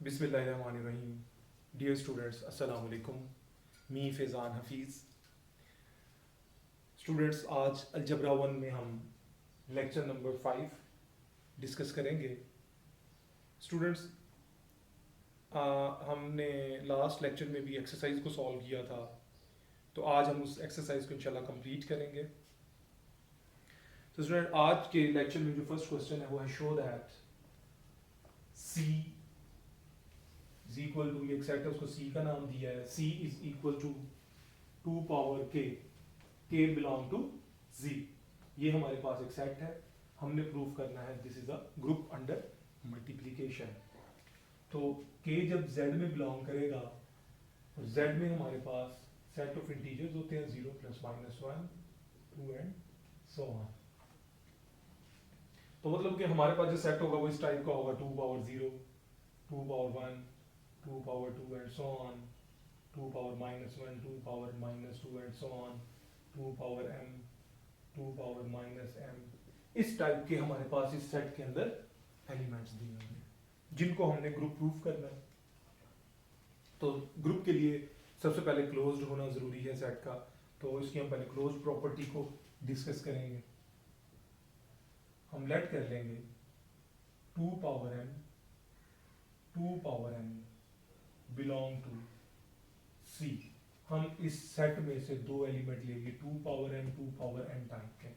बिस्मिल्लाहिर्रहमानिर्रहीम। Dear students, अस्सलाम वालेकुम। मी फैज़ान हफीज़। स्टूडेंट्स, आज अलजबरा 1 में हम लेक्चर नंबर 5 डिस्कस करेंगे। स्टूडेंट्स, हमने लास्ट लेक्चर में भी एक्सरसाइज को सॉल्व किया था, तो आज हम उस एक्सरसाइज को इंशाल्लाह कंप्लीट करेंगे। तो स्टूडेंट, आज के लेक्चर में जो फर्स्ट क्वेश्चन है वो है show that C is equal to, ये एक सेट है, उसको सी का नाम दिया है। सी इज इक्वल टू 2 पावर के बिलोंग टू जी। ये हमारे पास एक सेट है, हमने प्रूव करना है this is a group under multiplication. तो k जब z में बिलोंग करेगा और z में हमारे पास सेट ऑफ इंटीजर्स होते हैं 0 plus minus 1 2 and so on. तो मतलब कि हमारे पास जो सेट होगा वो इस टाइप का होगा, 2 power 0, 2 power 1, 2 power 2 and so on, 2 power minus 1, 2 power minus 2 and so on, 2 power m, 2 power minus m। इस टाइप के हमारे पास इस सेट के अंदर एलिमेंट्स दिए होंगे जिनको हमने ग्रुप प्रूफ करना है। तो ग्रुप के लिए सबसे पहले क्लोज्ड होना जरूरी है सेट का, तो इसकी हम पहले क्लोज्ड प्रॉपर्टी को डिस्कस करेंगे। हम लेट कर लेंगे 2 power m belong to C। हम इस सेट में से दो एलिमेंट लेंगे, 2 power m 2 power n type के,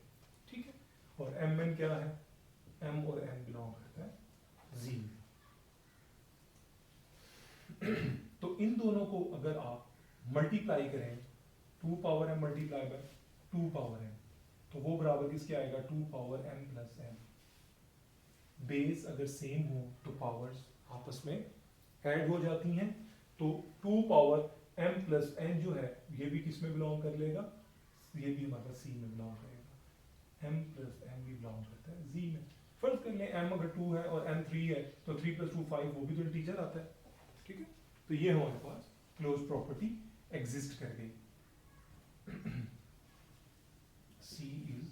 ठीक है। और mn क्या है? m और n बिलोंग करता है Z में। तो इन दोनों को अगर आप मल्टीप्लाई करें, 2 power m multiply by 2 power m, तो वो बराबर किसके आएगा? 2 power m plus n। Base अगर सेम हो तो पावर्स आपस में ऐड हो जाती हैं, तो 2 पावर m प्लस n जो है ये भी किस में बिलोंग कर लेगा? ये भी हमारा C में बिलोंग करेगा। m प्लस n भी बिलोंग करता है Z में। फर्ज कर लें m अगर 2 है और n 3 है, तो 3 प्लस 2 5, वो भी तो इंटीजर आता है, ठीक है। तो ये हमारे पास क्लोज प्रॉपर्टी एग्जिस्ट कर गई। C is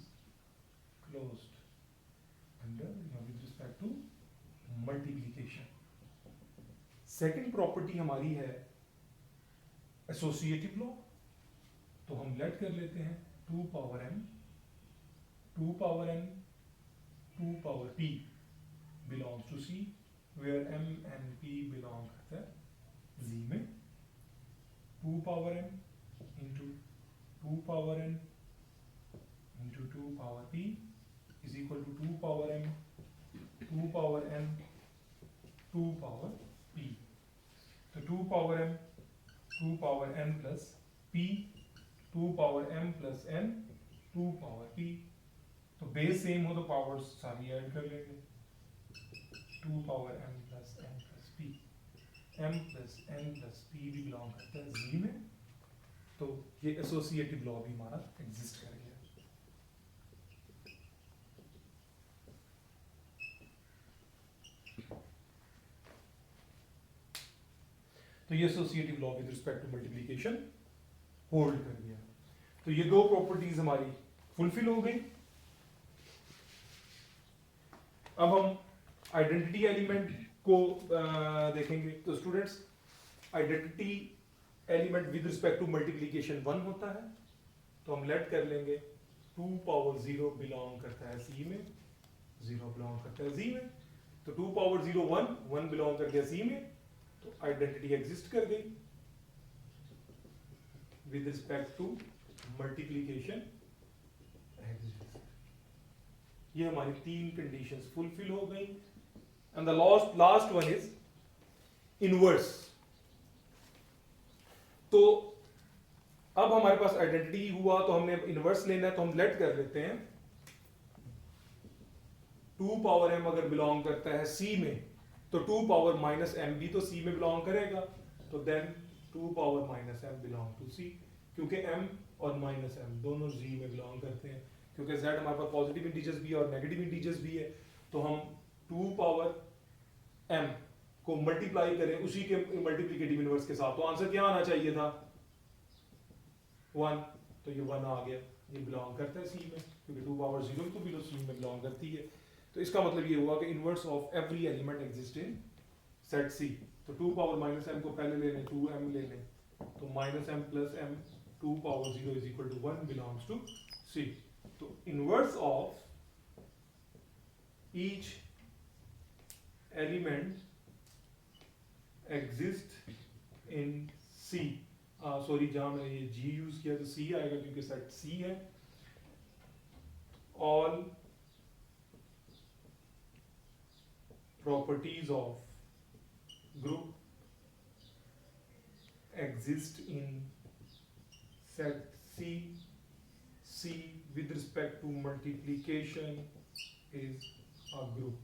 closed under with respect to multiplication. Second property हमारी है एसोसिएटिव लॉ। तो हम लेट कर लेते हैं 2 power m 2 power n 2 power p belongs to C, where m and p belong करता है Z में। 2 power m into 2 power n into 2 power p is equal to 2 power m 2 power n 2 power p। तो 2 power m 2 power n plus p, 2 power m plus n 2 power p। तो base same हो तो powers सारी add कर लेंगे, 2 power m plus n plus p। m plus n plus p भी belong करता है Z में। तो ये एसोसिएटिव लॉ भी हमारा एग्जिस्ट कर गया। तो ये associative law with respect to multiplication hold कर गया। तो ये दो प्रॉपर्टीज हमारी फुलफिल हो गई। अब हम आइडेंटिटी एलिमेंट को देखेंगे। तो students, identity element with respect to multiplication 1 होता है। तो हम लेट कर लेंगे 2 पावर 0 बिलोंग करता है C में, 0 बिलोंग करता है Z में। तो 2 पावर 0 1, 1 बिलोंग कर गया C में, तो आइडेंटिटी एग्जिस्ट कर गई विद रिस्पेक्ट टू मल्टीप्लिकेशन। ये हमारी तीन कंडीशंस फुलफिल हो गई। And the last one is inverse. तो अब हमारे पास आइडेंटिटी हुआ, तो हमने इनवर्स लेना है, तो हम लेट कर लेते हैं 2 पावर m अगर बिलोंग करता है C में, तो 2 पावर माइनस m भी तो C में बिलोंग करेगा। तो then 2 power minus m belong to C, क्योंकि m और माइनस m दोनों Z में बिलोंग करते हैं। क्योंकि Z हमारे पास पॉजिटिव इंटीजर्स भी है और नेगेटिव इंटीजर्स भी है, तो हम 2 पावर m को मल्टीप्लाई करें उसी के मल्टीप्लिकेटिव इनवर्स के साथ, तो आंसर क्या आना चाहिए था? 1। तो ये 1 आ गया, ये बिलोंग करता है C में, क्योंकि 2 पावर 0 तो भी तो C में बिलोंग करती है। तो इसका मतलब ये हुआ कि inverse of every element exist in set C। तो 2 पावर माइनस m को पहले ले लें, 2m ले लें, तो minus m plus m 2 power 0 is equal to 1 belongs to C। तो inverse of each element exist in C, sorry जहां मैंने ये G यूज किया तो C आएगा क्योंकि सेट C है। All properties of group exist in set C with respect to multiplication is a group।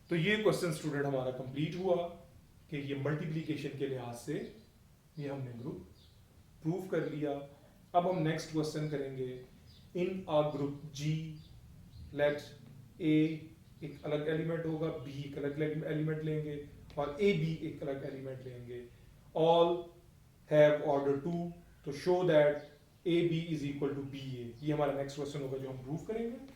तो ये क्वेश्चन स्टूडेंट हमारा कंप्लीट हुआ कि ये मल्टीप्लिकेशन के लिहाज से ये हमने ग्रुप प्रूव कर लिया। अब हम नेक्स्ट क्वेश्चन करेंगे। In a group G let A एक अलग एलिमेंट होगा, B एक अलग एलिमेंट लेंगे और AB एक अलग एलिमेंट लेंगे। ऑल हैव ऑर्डर 2 तो show that AB is equal to BA। ये हमारा नेक्स्ट क्वेश्चन होगा जो हम प्रूव करेंगे।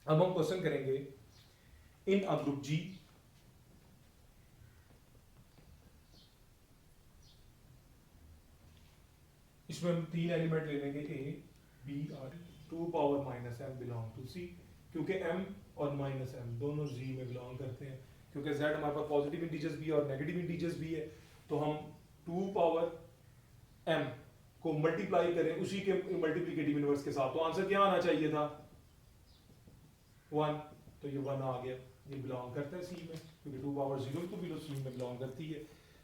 अब हम क्वेश्चन करेंगे इन अ ग्रुप G इसमें हम 3 एलिमेंट ले लेंगे A, B और 2 power minus m belong to C। क्योंकि m और माइनस m दोनों G में बिलोंग करते हैं, क्योंकि Z हमारे पास पॉजिटिव इंटीजर्स भी है और नेगेटिव इंटीजर्स भी है, तो हम 2 पावर m को मल्टीप्लाई करें उसी के मल्टीप्लिकेटिव इनवर्स के साथ, तो आंसर क्या आना चाहिए था 1। तो ये 1 आ गया, ये बिलोंग करता है C में, क्योंकि 2 पावर 0 तो बिलो C में बिलोंग करती है।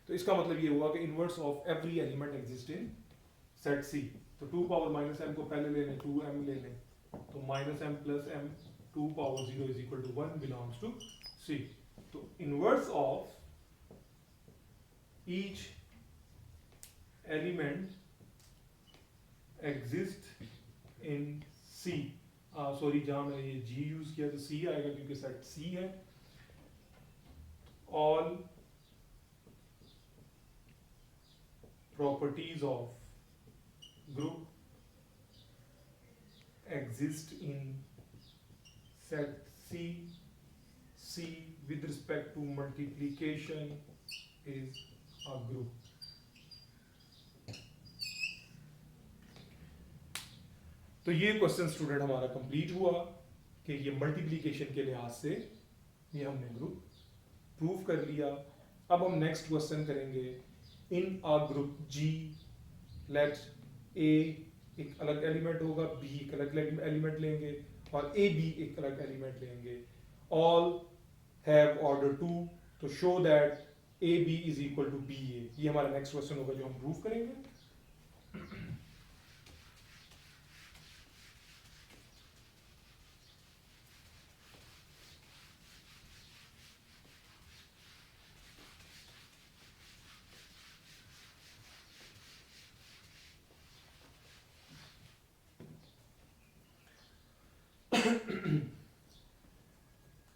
तो इसका मतलब ये हुआ कि inverse of every element exist in set C। तो 2 पावर माइनस m को पहले ले लें, 2m ले लें, तो minus m plus m 2 power 0 is equal to 1 belongs to C। तो inverse of each element exist in C, sorry जहां मैंने ये G यूज किया तो C आएगा क्योंकि सेट C है। All properties of group exist in set C with respect to multiplication is a group। तो ये क्वेश्चन स्टूडेंट हमारा कंप्लीट हुआ कि ये मल्टीप्लिकेशन के लिहाज से ये हमने ग्रुप प्रूव कर लिया। अब हम नेक्स्ट क्वेश्चन करेंगे। In a group G let A एक अलग एलिमेंट होगा, B एक अलग एलिमेंट लेंगे और AB एक अलग एलिमेंट लेंगे। ऑल हैव ऑर्डर 2 तो show that AB is equal to BA। ये हमारा नेक्स्ट क्वेश्चन होगा जो हम प्रूव करेंगे।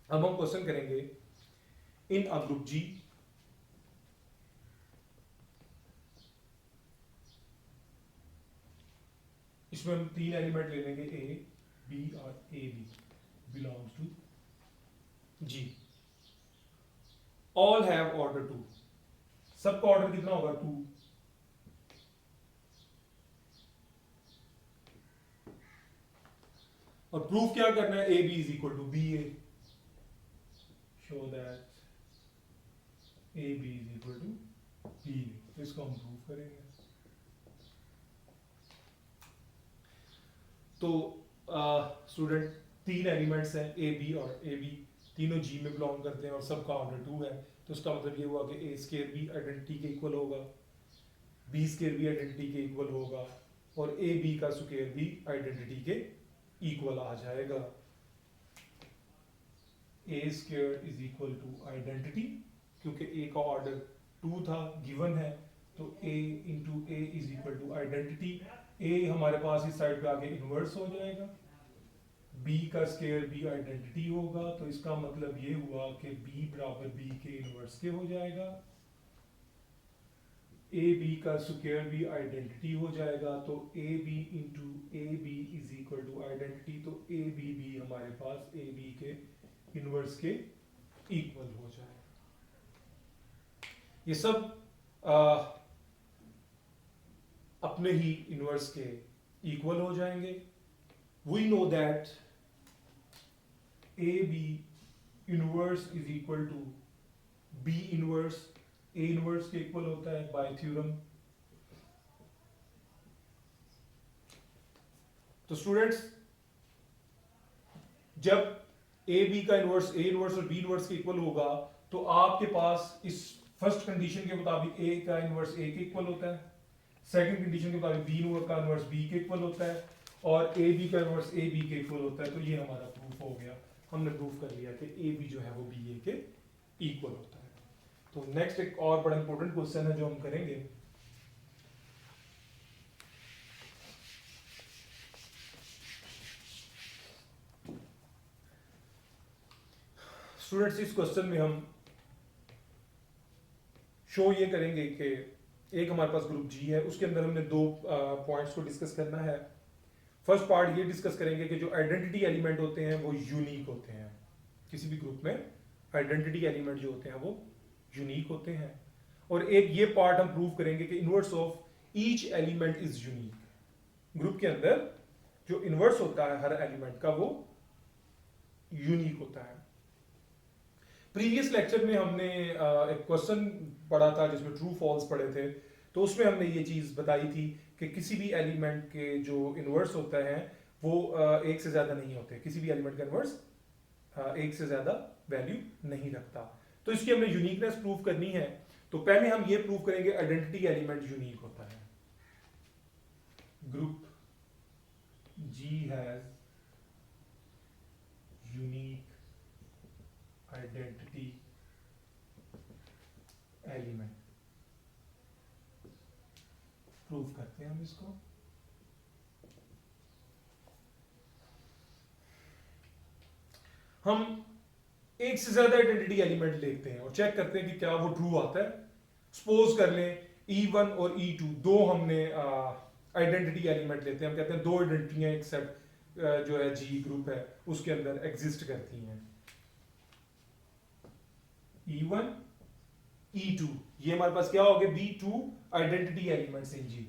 अब हम क्वेश्चन करेंगे इन अ ग्रुप G इसमें हम 3 एलिमेंट ले लेंगे A, B और AB belongs to G। All have order 2, सबका ऑर्डर कितना होगा 2। और प्रूफ क्या करना है AB is equal to BA। Show that AB is equal to BA। तो इसको हम प्रूव करेंगे। तो स्टूडेंट 3 एलिमेंट्स हैं A, B और AB, तीनों G में बिलोंग करते हैं और सबका ऑर्डर 2 है। तो इसका मतलब ये हुआ कि A स्क्वायर भी आइडेंटिटी के इक्वल होगा, B स्क्वायर भी आइडेंटिटी के इक्वल होगा और AB का स्क्वायर भी आइडेंटिटी के इक्वल आ जाएगा। A square is equal to identity, क्योंकि A का ऑर्डर 2 था गिवन है, तो a into A is equal to identity, a हमारे पास इस साइड पे आके इनवर्स हो जाएगा, b का स्केयर b आइडेंटिटी होगा, तो इसका मतलब ये हुआ कि b बराबर b के इनवर्स के हो जाएगा, ए बी का स्क्वायर भी आइडेंटिटी हो जाएगा, तो A B into A B is equal to identity, तो ए बी भी हमारे पास ए बी के इनवर्स के इक्वल हो जाएगा। ये सब अपने ही इनवर्स के इक्वल हो जाएंगे। We know that A B inverse is equal to B inverse, A inverse के इक्वल होता है बाय थ्योरम। तो स्टूडेंट्स, जब ए बी का इनवर्स ए इनवर्स और बी इनवर्स के इक्वल होगा, तो आपके पास इस फर्स्ट कंडीशन के मुताबिक ए का इनवर्स ए के इक्वल होता है, सेकंड कंडीशन के मुताबिक बी का इनवर्स बी के इक्वल होता है, और ए बी का इनवर्स ए बी के इक्वल होता है। तो ये हमारा प्रूफ हो गया, हमने प्रूफ कर लिया कि ए बी जो है वो बी ए के इक्वल होता है। तो नेक्स्ट एक और बड़ा इंपॉर्टेंट क्वेश्चन है जो हम करेंगे। स्टूडेंट्स, इस क्वेश्चन में हम शो ये करेंगे कि एक हमारे पास ग्रुप जी है, उसके अंदर हमने दो पॉइंट्स को डिस्कस करना है। फर्स्ट पार्ट ये डिस्कस करेंगे कि जो आइडेंटिटी एलिमेंट होते हैं वो यूनिक होते हैं। किसी भी ग्रुप में आइडेंटिटी एलिमेंट जो होते हैं वो यूनिक होते हैं। और एक ये पार्ट हम प्रूव करेंगे कि inverse of each element is unique. Group के अंदर जो इनवर्स होता है हर एलिमेंट का वो यूनिक होता है। प्रीवियस लेक्चर में हमने एक क्वेश्चन पढ़ा था जिसमें ट्रू फॉल्स पढ़े थे, तो उसमें हमने ये चीज बताई थी कि किसी भी एलिमेंट के जो इनवर्स होता है वो एक से ज्यादा नहीं होते, किसी भी एलिमेंट का इनवर्स एक से ज्यादा वैल्यू नहीं रखता। तो इसकी हमने यूनिकनेस प्रूव करनी है। तो पहले हम ये प्रूव करेंगे आइडेंटिटी एलिमेंट यूनिक होता है। Group G has unique identity element. Prove करते हैं हम इसको। हम एक से ज्यादा आइडेंटिटी एलिमेंट लेते हैं और चेक करते हैं कि क्या वो ट्रू आता है। सपोज कर लें E1 और E2 दो हमने आइडेंटिटी एलिमेंट लेते हैं। हम कहते हैं दो आइडेंटिटियां एक सेट जो है जी ग्रुप है उसके अंदर एग्जिस्ट करती हैं। E1 E2 ये हमारे पास क्या हो गया, B2 आइडेंटिटी एलिमेंट्स इन जी।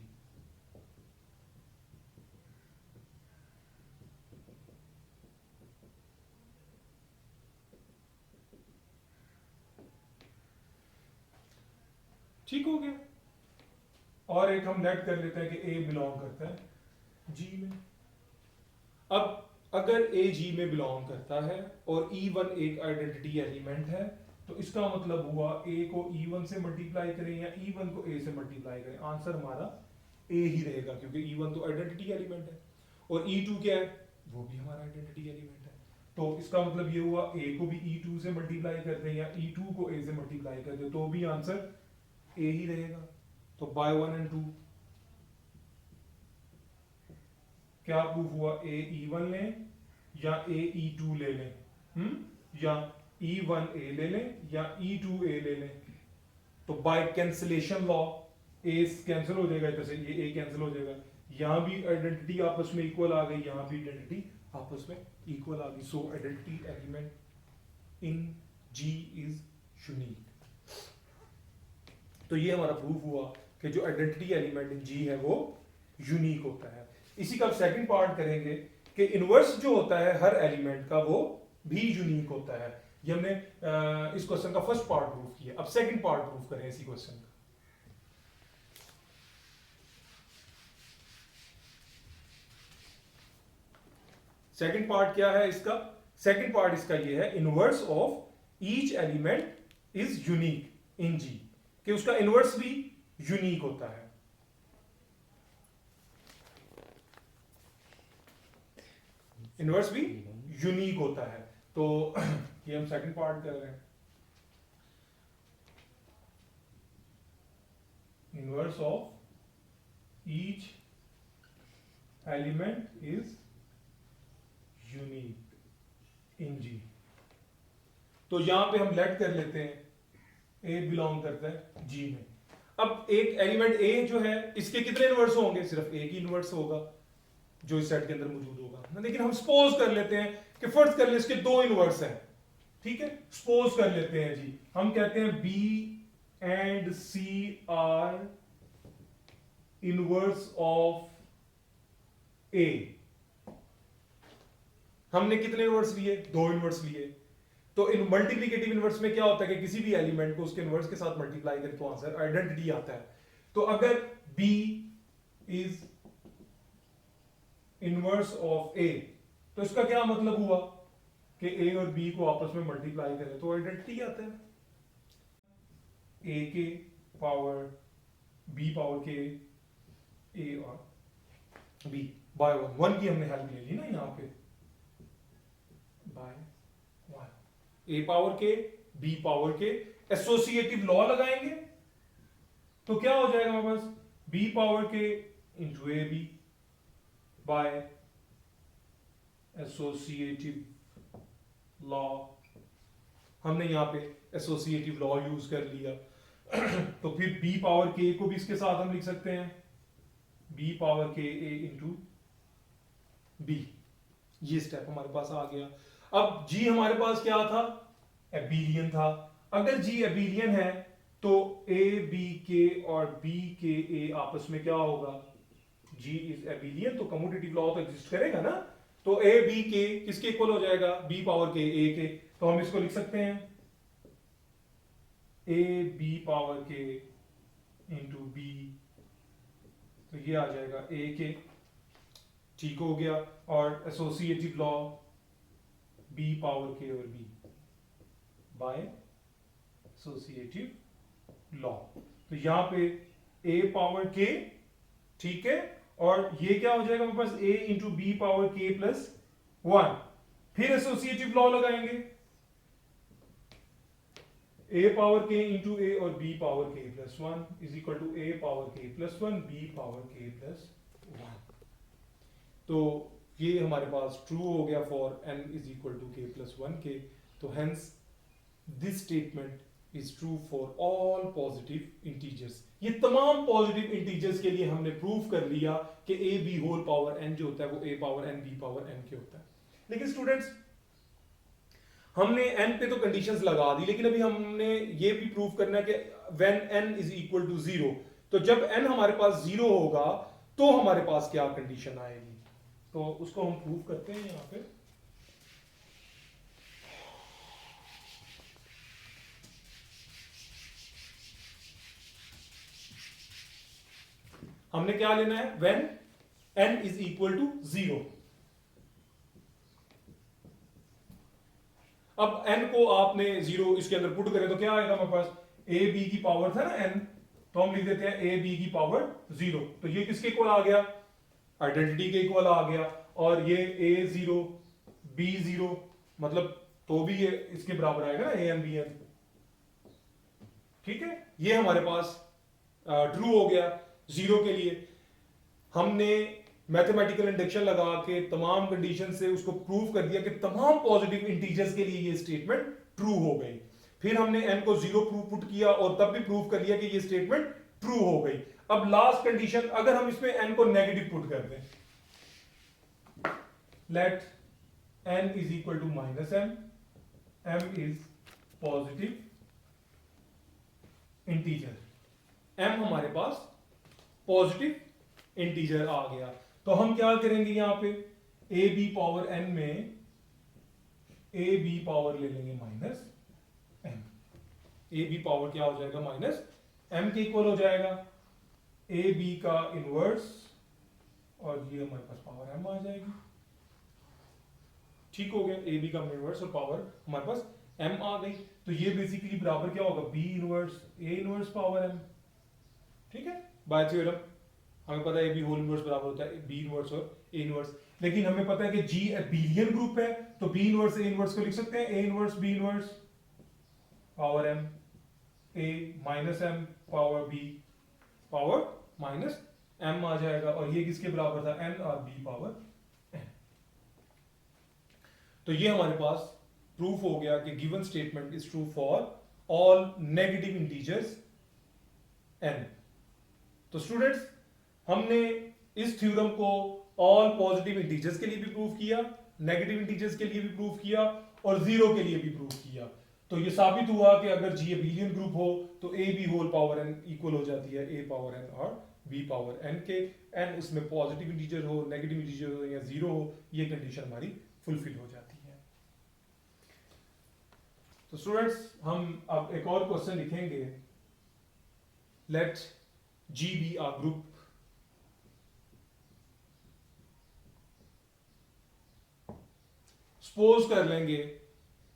ठीक हो गया। और एक हम लेट कर लेते हैं कि A बिलोंग करता है G में। अब अगर A G में बिलोंग करता है और E1 एक आइडेंटिटी एलिमेंट है, तो इसका मतलब हुआ A को E1 से मल्टीप्लाई करें या E1 को A से मल्टीप्लाई करें, आंसर हमारा A ही रहेगा, क्योंकि E1 तो आइडेंटिटी एलिमेंट है और E2 क्या है, वो भी हमारा आइडेंटिटी एलिमेंट है। तो इसका मतलब ये हुआ A को भी E2 से मल्टीप्लाई कर दें या E2 को A से मल्टीप्लाई कर दें तो भी आंसर A ही रहेगा। तो बाय 1 एंड 2 क्या प्रूफ हुआ, A E1 लें या A E2 ले लें, या E1 A ले लें या E2 A ले लें। तो by cancellation law A cancel हो जाएगा, जैसे ये A कैंसिल हो जाएगा, यहां भी आइडेंटिटी आपस में इक्वल आ गई, यहां भी आइडेंटिटी आपस में इक्वल आ गई। सो identity element in G is unique. तो ये हमारा प्रूफ हुआ कि जो आइडेंटिटी एलिमेंट इन G है वो यूनिक होता है। इसी का सेकंड पार्ट करेंगे कि इनवर्स जो होता है हर एलिमेंट का वो भी यूनिक होता है। ये हमने इस क्वेश्चन का फर्स्ट पार्ट प्रूफ किया। अब सेकंड पार्ट प्रूफ करें इसी क्वेश्चन का। सेकंड पार्ट क्या है इसका, सेकंड पार्ट इसका ये है, inverse of each element is unique in G, कि उसका इनवर्स भी यूनिक होता है। इनवर्स भी यूनिक होता है। तो ये हम सेकंड पार्ट कर रहे हैं। Inverse of each element is unique in G. तो यहां पे हम लेट कर लेते हैं ए बिलोंग करता है जी में। अब एक एलिमेंट ए जो है इसके कितने इनवर्स होंगे, सिर्फ एक ही इनवर्स होगा जो इस सेट के अंदर मौजूद होगा। लेकिन हम सपोज कर लेते हैं कि फर्ज कर ले इसके दो इनवर्स हैं, ठीक है, सपोज कर लेते हैं जी, हम कहते हैं B and C are inverse of A. हमने कितने इनवर्स लिए, दो इनवर्स लिए। तो इन मल्टीप्लिकेटिव इनवर्स में क्या होता है कि किसी भी एलिमेंट को उसके इनवर्स के साथ मल्टीप्लाई करें तो आंसर आइडेंटिटी आता है। तो अगर B is inverse of A, तो इसका क्या मतलब हुआ कि A और B को आपस में मल्टीप्लाई करें तो आइडेंटिटी आता है। A के पावर B पावर के A और B बाय वन की हमने हेल्प ले ली ना यहाँ पे, बाय वन। A पावर के B पावर के एसोसिएटिव लॉ लगाएंगे तो क्या हो जाएगा हमारे पास, B पावर के into A B by associative law. हमने यहां पे एसोसिएटिव लॉ यूज कर लिया तो फिर B पावर के को भी इसके साथ हम लिख सकते हैं B पावर के A इंटू बी। ये स्टेप हमारे पास आ गया। अब G हमारे पास क्या था, एबिलियन था। अगर G एबिलियन है तो A B के और B के A आपस में क्या होगा, G इज एबिलियन, तो कम्यूटेटिव लॉ तो एग्जिस्ट करेगा ना। तो A B के किसके इक्वल हो जाएगा, B पावर के A के। तो हम इसको लिख सकते हैं A B पावर के इंटू B, तो ये आ जाएगा A के, ठीक हो गया। और एसोसिएटिव लॉ B पावर के और B बाय एसोसिएटिव लॉ। तो यहां पे A पावर के, ठीक है, और ये क्या हो जाएगा मेरे पास A इंटू बी पावर के प्लस वन। फिर एसोसिएटिव लॉ लगाएंगे A पावर के इंटू A और B पावर के plus one is equal to A power के प्लस वन B पावर के प्लस वन। तो ये हमारे पास ट्रू हो गया for n is equal to k plus one के। तो hence this statement is true for all positive integers. ये तमाम पॉजिटिव इंटीजर्स के लिए हमने प्रूव कर लिया कि a b whole power n जो होता है वो a power n b power n के होता है। लेकिन स्टूडेंट्स हमने n पे तो कंडीशंस लगा दी, लेकिन अभी हमने ये भी प्रूव करना है कि when n is equal to zero, तो जब n हमारे पास जीरो होगा तो हमारे पास क्या कंडीशन आएगी, तो उसको हम प्रूव करते हैं यहां पे। हमने क्या लेना है, when n is equal to zero. अब n को आपने जीरो इसके अंदर पुट करें तो क्या आएगा हमारे पास, a b की पावर था ना n, तो हम लिख देते हैं a b की पावर जीरो। तो ये किसके इक्वल आ गया, आइडेंटिटी के इक्वल आ गया। और ये a जीरो b जीरो, मतलब तो भी ये इसके बराबर आएगा ना a n b n, ठीक है। ये हमारे पास ट्रू हो गया जीरो के लिए। हमने मैथमेटिकल इंडक्शन लगा के तमाम कंडीशन से उसको प्रूव कर दिया कि तमाम पॉजिटिव इंटीजर्स के लिए ये स्टेटमेंट ट्रू हो गई। फिर हमने n को जीरो पुट किया और तब भी प्रूव कर लिया कि ये स्टेटमेंट ट्रू हो गई। अब लास्ट कंडीशन, अगर हम इसमें n को नेगेटिव पुट कर दें, let n is equal to minus m, m is positive integer, m हमारे पास पॉजिटिव इंटीजर आ गया। तो हम क्या करेंगे यहां पे, ए बी पावर n में ए बी पावर ले लेंगे minus m। A B power क्या हो जाएगा, माइनस m के इक्वल हो जाएगा ए बी का इनवर्स, और ये हमारे पास पावर m आ जाएगी, ठीक हो गया। ए बी का इनवर्स और पावर हमारे पास m आ गई। तो ये बेसिकली बराबर क्या होगा, b inverse a inverse power m, ठीक है। बाय थ्योरम हमें पता है बी होल इनवर्स बराबर होता है बी इनवर्स और ए इनवर्स। लेकिन हमें पता है कि जी एबिलियन ग्रुप है, तो बी इनवर्स ए इनवर्स को लिख सकते हैं A inverse B inverse power M, A minus M power B, power minus m आ जाएगा, और ये किसके बराबर था, n और b पावर n। तो ये हमारे पास प्रूफ हो गया कि given statement is true for all negative integers n। तो स्टूडेंट्स, हमने इस थ्योरम को ऑल पॉजिटिव इंटीजर्स के लिए भी प्रूव किया, नेगेटिव इंटीजर्स के लिए भी प्रूव किया, और जीरो के लिए भी प्रूव किया। तो ये साबित हुआ कि अगर जी अबेलियन ग्रुप हो तो A B whole power n equal हो जाती है ए पावर n और b पावर n के। n उसमें पॉजिटिव इंटीजर हो, नेगेटिव इंटीजर हो या जीरो हो, ये कंडीशन हमारी फुलफिल हो जाती है। तो स्टूडेंट्स, हम अब एक और क्वेश्चन लिखेंगे। Let G be a group suppose कर लेंगे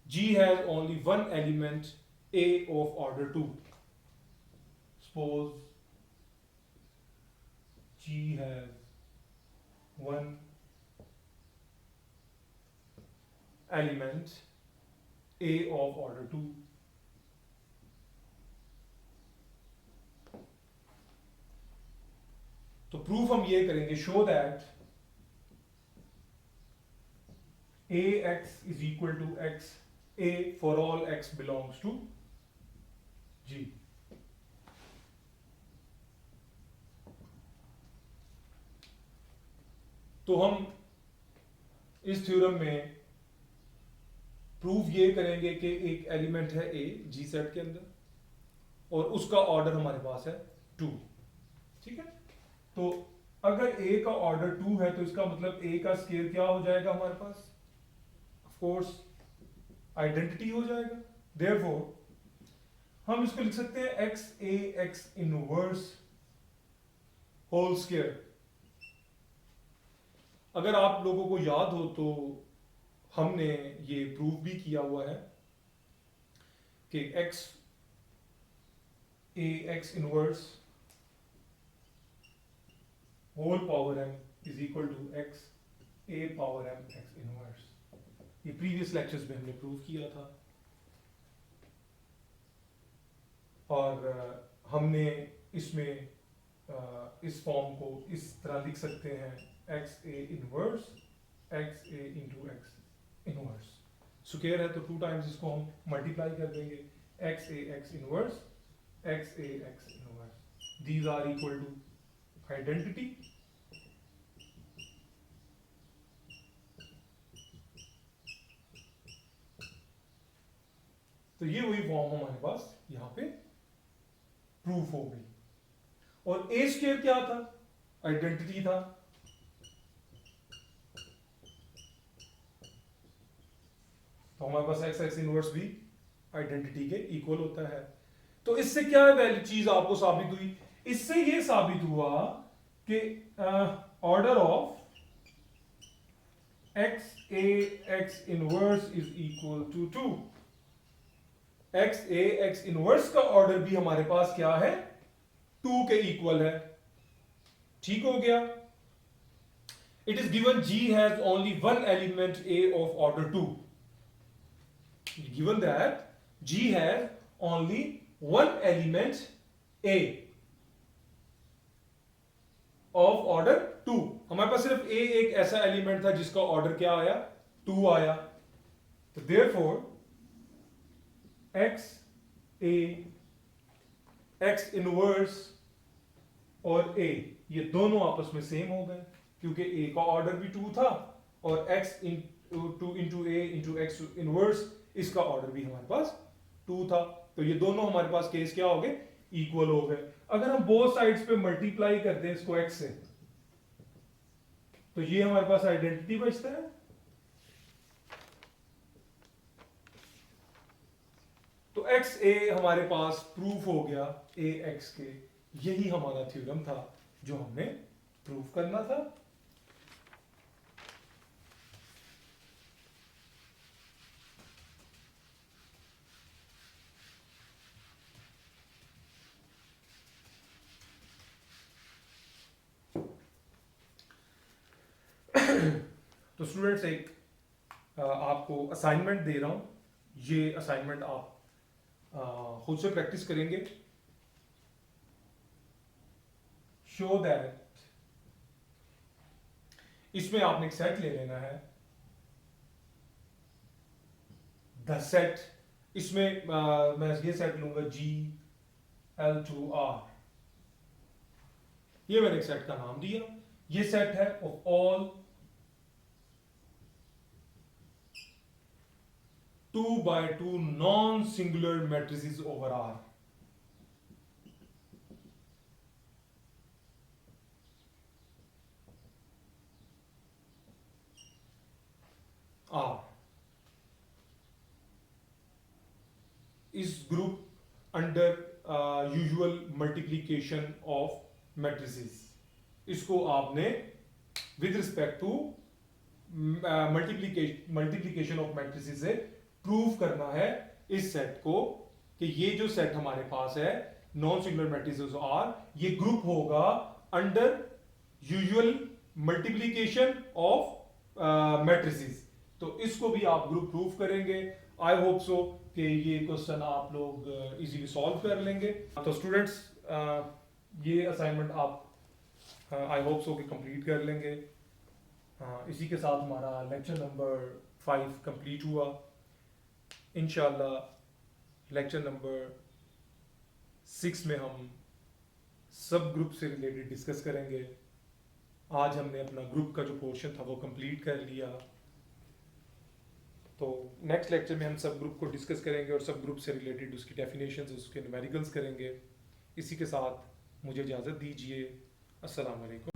G has only one element A of order 2। Suppose G has one element A of order 2। तो प्रूफ हम ये करेंगे, show that ax is equal to x a for all x belongs to G। तो हम इस theorem में proof ये करेंगे कि एक एलिमेंट है a G सेट के अंदर, और उसका ऑर्डर हमारे पास है 2। ठीक है, तो अगर a का ऑर्डर 2 है तो इसका मतलब a का स्केयर क्या हो जाएगा हमारे पास, ऑफ कोर्स आइडेंटिटी हो जाएगा। देयरफॉर हम इसको लिख सकते हैं x a x inverse whole square. अगर आप लोगों को याद हो तो हमने ये प्रूफ भी किया हुआ है कि x a x inverse whole power m is equal to x a power m x inverse. ये प्रीवियस लेक्चर्स में हमने प्रूव किया था, और हमने इसमें इस फॉर्म को इस तरह लिख सकते हैं x a inverse x a into x inverse. Square है तो 2 टाइम्स इसको हम मल्टीप्लाई कर देंगे, x a x inverse x a x inverse. These are equal to identity. तो ये वही फॉर्म हमारे पास यहां पे प्रूफ हो गई। और ए स्क्वायर क्या था, आइडेंटिटी था। तो हमारे पास एक्स एक्स इनवर्स भी आइडेंटिटी के इक्वल होता है। तो इससे क्या वैल्यू चीज आपको साबित हुई, इससे ये साबित हुआ कि order of X A X inverse is equal to 2। X A X inverse का ऑर्डर भी हमारे पास क्या है, 2 के इक्वल है। ठीक हो गया। It is given G has only one element A of order 2। given that G has only one element A of order 2। हमारे पास सिर्फ A एक ऐसा एलिमेंट था जिसका ऑर्डर क्या आया, 2 आया। तो therefore x a x inverse और a ये दोनों आपस में सेम हो गए, क्योंकि a का ऑर्डर भी 2 था और x into a into x inverse इसका ऑर्डर भी हमारे पास 2 था। तो ये दोनों हमारे पास केस क्या हो गए, इक्वल हो गए। अगर हम बोथ साइड्स पे मल्टीप्लाई कर दें इसको x से, तो ये हमारे पास आइडेंटिटी बचता है। तो एक्स ए हमारे पास प्रूफ हो गया ए एक्स के। यही हमारा थ्योरम था जो हमने प्रूफ करना था। तो स्टूडेंट्स, एक आपको असाइनमेंट दे रहा हूं। ये असाइनमेंट आप खुद से प्रैक्टिस करेंगे। शो दैट, इसमें आपने एक सेट ले लेना है, द सेट, इसमें मैं ये सेट लूंगा GL2R, ये मैंने एक सेट का नाम दिया। ये सेट है of all 2x2 non singular matrices over R। इस group under usual multiplication of matrices, इसको आपने with respect to multiplication of matrices से प्रूव करना है इस सेट को, कि ये जो सेट हमारे पास है नॉन सिंगुलर मैट्रिसेस आर, ये ग्रुप होगा under usual multiplication of matrices. तो इसको भी आप ग्रुप प्रूव करेंगे। आई होप सो कि ये क्वेश्चन आप लोग इजीली सॉल्व कर लेंगे। तो स्टूडेंट्स ये असाइनमेंट आप आई होप सो कि कंप्लीट कर लेंगे। इसी के साथ हमारा लेक्चर नंबर 5 कंप्लीट हुआ। इंशाल्लाह लेक्चर नंबर 6 में हम सब ग्रुप से रिलेटेड डिस्कस करेंगे। आज हमने अपना ग्रुप का जो पोर्शन था वो कंप्लीट कर लिया, तो नेक्स्ट लेक्चर में हम सब ग्रुप को डिस्कस करेंगे और सब ग्रुप से रिलेटेड उसकी डेफिनेशंस, उसके न्यूमेरिकल्स करेंगे। इसी के साथ मुझे इजाज़त दीजिए। अस्सलाम वालेकुम।